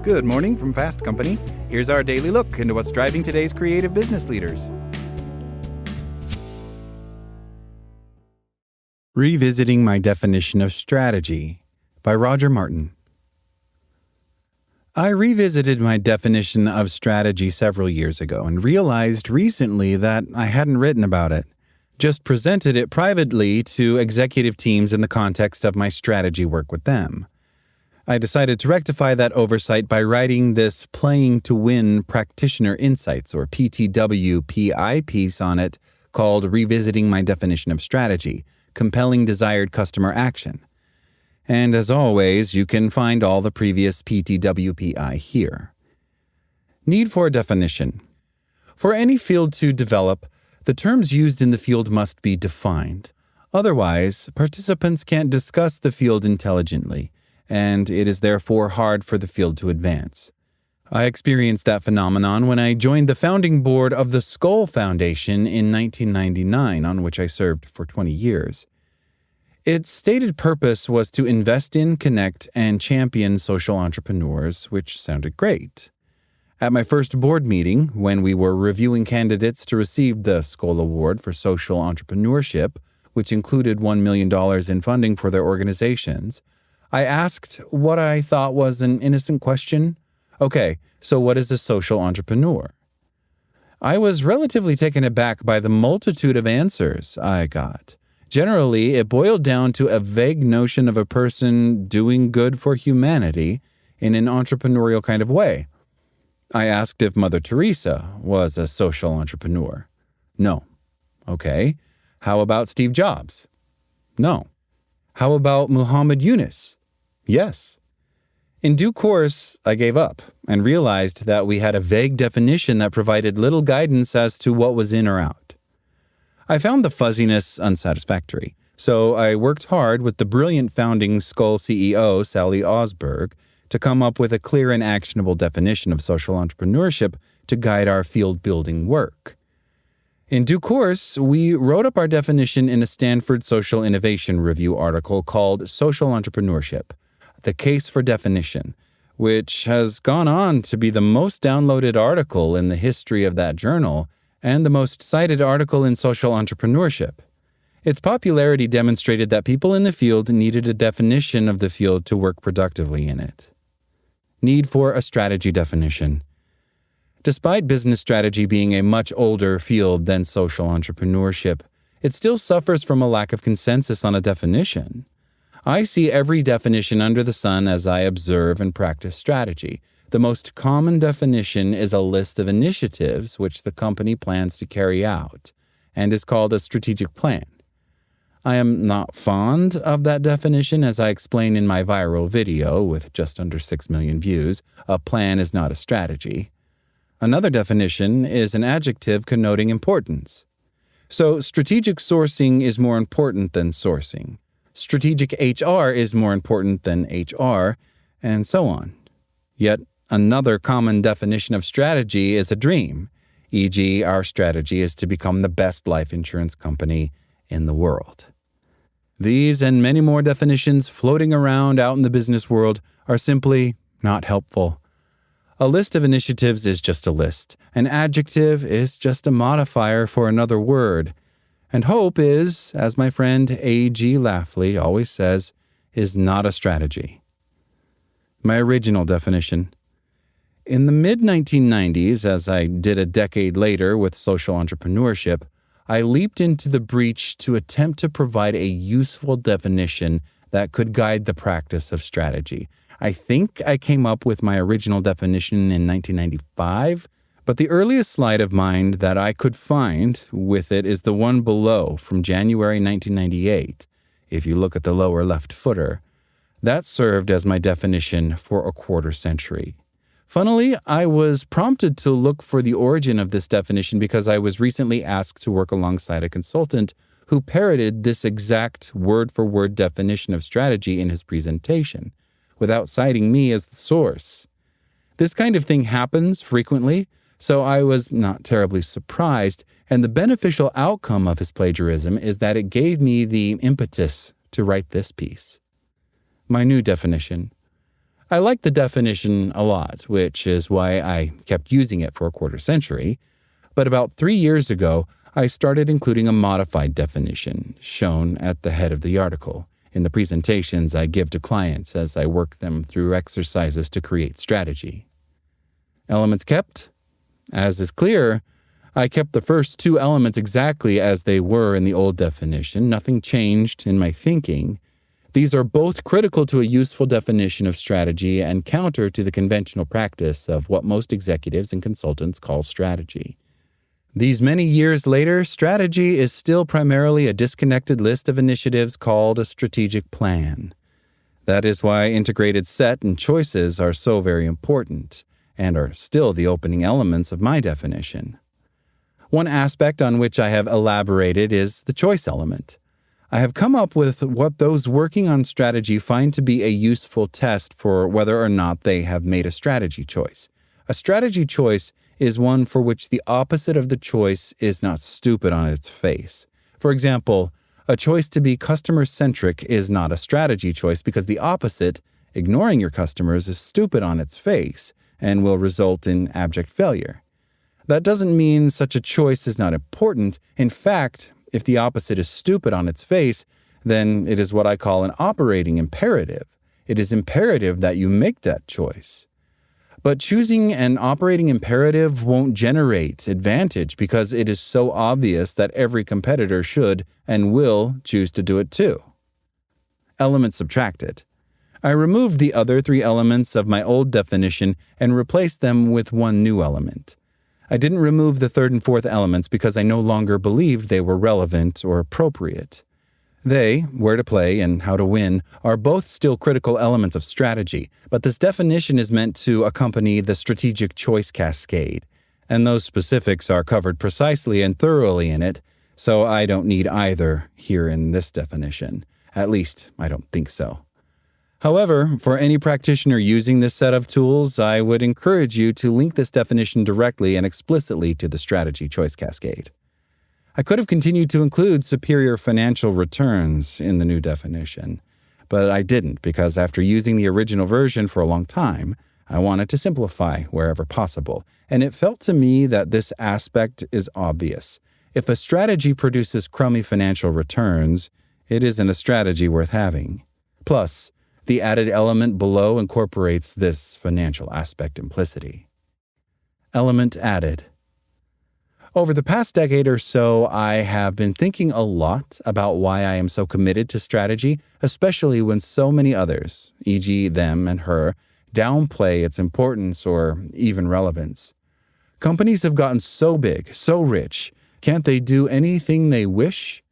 Good morning from Fast Company. Here's our daily look into what's driving today's creative business leaders. Revisiting My Definition of Strategy by Roger Martin. I revisited my definition of strategy several years ago and realized recently that I hadn't written about it, just presented it privately to executive teams in the context of my strategy work with them. I decided to rectify that oversight by writing this Playing to Win Practitioner Insights, or PTWPI piece on it called Revisiting My Definition of Strategy, Compelling Desired Customer Action. And as always, you can find all the previous PTWPI here. Need for a definition. For any field to develop, the terms used in the field must be defined. Otherwise, participants can't discuss the field intelligently, and it is therefore hard for the field to advance. I experienced that phenomenon when I joined the founding board of the Skoll Foundation in 1999, on which I served for 20 years. Its stated purpose was to invest in, connect, and champion social entrepreneurs, which sounded great. At my first board meeting, when we were reviewing candidates to receive the Skoll Award for Social Entrepreneurship, which included $1 million in funding for their organizations, I asked what I thought was an innocent question. Okay, so what is a social entrepreneur? I was relatively taken aback by the multitude of answers I got. Generally, it boiled down to a vague notion of a person doing good for humanity in an entrepreneurial kind of way. I asked if Mother Teresa was a social entrepreneur. No. Okay. How about Steve Jobs? No. How about Muhammad Yunus? Yes. In due course, I gave up and realized that we had a vague definition that provided little guidance as to what was in or out. I found the fuzziness unsatisfactory, so I worked hard with the brilliant founding Skoll CEO, Sally Osberg, to come up with a clear and actionable definition of social entrepreneurship to guide our field-building work. In due course, we wrote up our definition in a Stanford Social Innovation Review article called Social Entrepreneurship: The Case for Definition, which has gone on to be the most downloaded article in the history of that journal and the most cited article in social entrepreneurship. Its popularity demonstrated that people in the field needed a definition of the field to work productively in it. Need for a strategy definition. Despite business strategy being a much older field than social entrepreneurship, it still suffers from a lack of consensus on a definition. I see every definition under the sun as I observe and practice strategy. The most common definition is a list of initiatives which the company plans to carry out, and is called a strategic plan. I am not fond of that definition, as I explain in my viral video with just under 6 million views. A plan is not a strategy. Another definition is an adjective connoting importance. So strategic sourcing is more important than sourcing. Strategic HR is more important than HR, and so on. Yet another common definition of strategy is a dream, e.g., our strategy is to become the best life insurance company in the world. These and many more definitions floating around out in the business world are simply not helpful. A list of initiatives is just a list. An adjective is just a modifier for another word. And hope is, as my friend A.G. Lafley always says, is not a strategy. My original definition. In the mid-1990s, as I did a decade later with social entrepreneurship, I leaped into the breach to attempt to provide a useful definition that could guide the practice of strategy. I think I came up with my original definition in 1995, but the earliest slide of mine that I could find with it is the one below from January 1998, if you look at the lower left footer. That served as my definition for a quarter century. Funnily, I was prompted to look for the origin of this definition because I was recently asked to work alongside a consultant who parroted this exact word-for-word definition of strategy in his presentation, without citing me as the source. This kind of thing happens frequently, so I was not terribly surprised, and the beneficial outcome of his plagiarism is that it gave me the impetus to write this piece. My new definition. I like the definition a lot, which is why I kept using it for a quarter century. But about 3 years ago, I started including a modified definition shown at the head of the article in the presentations I give to clients as I work them through exercises to create strategy. Elements kept? As is clear, I kept the first 2 elements exactly as they were in the old definition. Nothing changed in my thinking. These are both critical to a useful definition of strategy and counter to the conventional practice of what most executives and consultants call strategy. These many years later, strategy is still primarily a disconnected list of initiatives called a strategic plan. That is why integrated set and choices are so very important, and are still the opening elements of my definition. One aspect on which I have elaborated is the choice element. I have come up with what those working on strategy find to be a useful test for whether or not they have made a strategy choice. A strategy choice is one for which the opposite of the choice is not stupid on its face. For example, a choice to be customer-centric is not a strategy choice because the opposite, ignoring your customers, is stupid on its face and will result in abject failure. That doesn't mean such a choice is not important. In fact, if the opposite is stupid on its face, then it is what I call an operating imperative. It is imperative that you make that choice. But choosing an operating imperative won't generate advantage because it is so obvious that every competitor should and will choose to do it too. Element subtracted. I removed the other 3 elements of my old definition and replaced them with one new element. I didn't remove the 3rd and 4th elements because I no longer believed they were relevant or appropriate. They, where to play and how to win, are both still critical elements of strategy, but this definition is meant to accompany the strategic choice cascade, and those specifics are covered precisely and thoroughly in it, so I don't need either here in this definition. At least, I don't think so. However, for any practitioner using this set of tools, I would encourage you to link this definition directly and explicitly to the strategy choice cascade. I could have continued to include superior financial returns in the new definition, but I didn't because after using the original version for a long time, I wanted to simplify wherever possible, and it felt to me that this aspect is obvious. If a strategy produces crummy financial returns, it isn't a strategy worth having. Plus, the added element below incorporates this financial aspect implicitly. Element added. Over the past decade or so, I have been thinking a lot about why I am so committed to strategy, especially when so many others, e.g. them and her, downplay its importance or even relevance. Companies have gotten so big, so rich, can't they do anything they wish?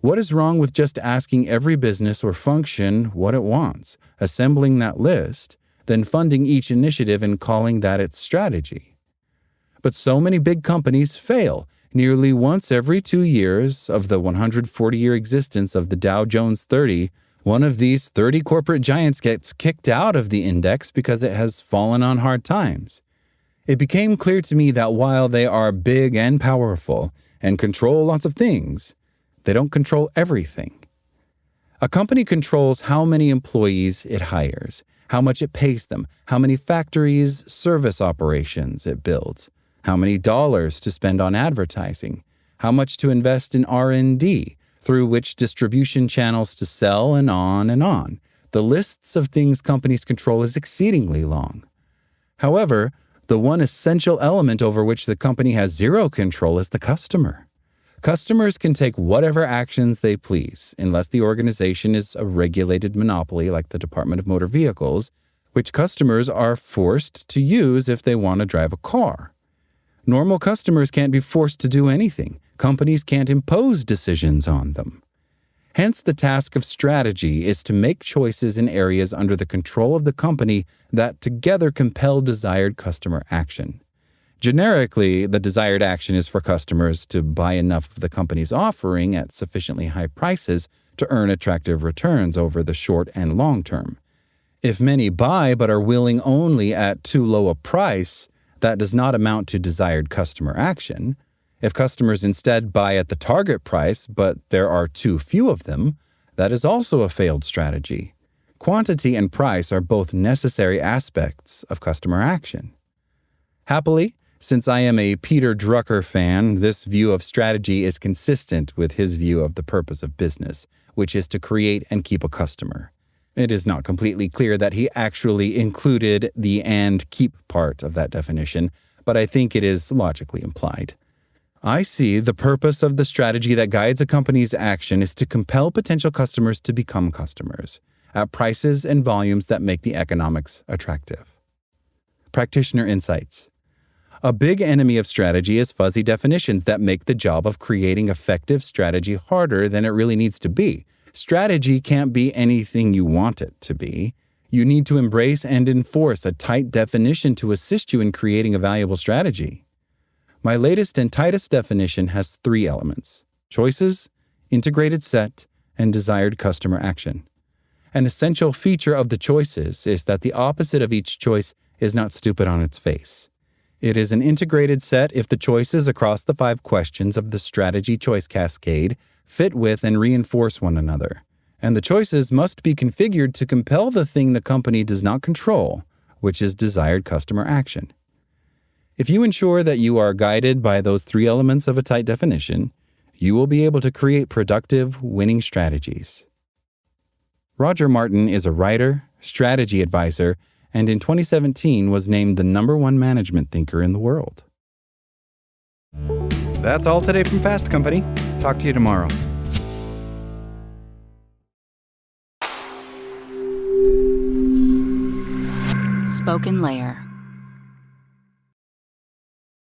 What is wrong with just asking every business or function what it wants, assembling that list, then funding each initiative and calling that its strategy? But so many big companies fail. Nearly once every 2 years of the 140-year existence of the Dow Jones 30, one of these 30 corporate giants gets kicked out of the index because it has fallen on hard times. It became clear to me that while they are big and powerful and control lots of things, they don't control everything. A company controls how many employees it hires, how much it pays them, how many factories, service operations it builds, how many dollars to spend on advertising, how much to invest in R&D, through which distribution channels to sell, and on and on. The lists of things companies control is exceedingly long. However, the one essential element over which the company has zero control is the customer. Customers can take whatever actions they please, unless the organization is a regulated monopoly like the Department of Motor Vehicles, which customers are forced to use if they want to drive a car. Normal customers can't be forced to do anything. Companies can't impose decisions on them. Hence, the task of strategy is to make choices in areas under the control of the company that together compel desired customer action. Generically, the desired action is for customers to buy enough of the company's offering at sufficiently high prices to earn attractive returns over the short and long term. If many buy but are willing only at too low a price, that does not amount to desired customer action. If customers instead buy at the target price but there are too few of them, that is also a failed strategy. Quantity and price are both necessary aspects of customer action. Happily, since I am a Peter Drucker fan, this view of strategy is consistent with his view of the purpose of business, which is to create and keep a customer. It is not completely clear that he actually included the "and keep" part of that definition, but I think it is logically implied. I see the purpose of the strategy that guides a company's action is to compel potential customers to become customers at prices and volumes that make the economics attractive. Practitioner insights. A big enemy of strategy is fuzzy definitions that make the job of creating effective strategy harder than it really needs to be. Strategy can't be anything you want it to be. You need to embrace and enforce a tight definition to assist you in creating a valuable strategy. My latest and tightest definition has 3 elements: choices, integrated set, and desired customer action. An essential feature of the choices is that the opposite of each choice is not stupid on its face. It is an integrated set if the choices across the 5 questions of the strategy choice cascade fit with and reinforce one another, and the choices must be configured to compel the thing the company does not control, which is desired customer action. If you ensure that you are guided by those 3 elements of a tight definition, you will be able to create productive, winning strategies. Roger Martin is a writer, strategy advisor, and in 2017 was named the #1 management thinker in the world. That's all today from Fast Company. Talk to you tomorrow. SpokenLayer.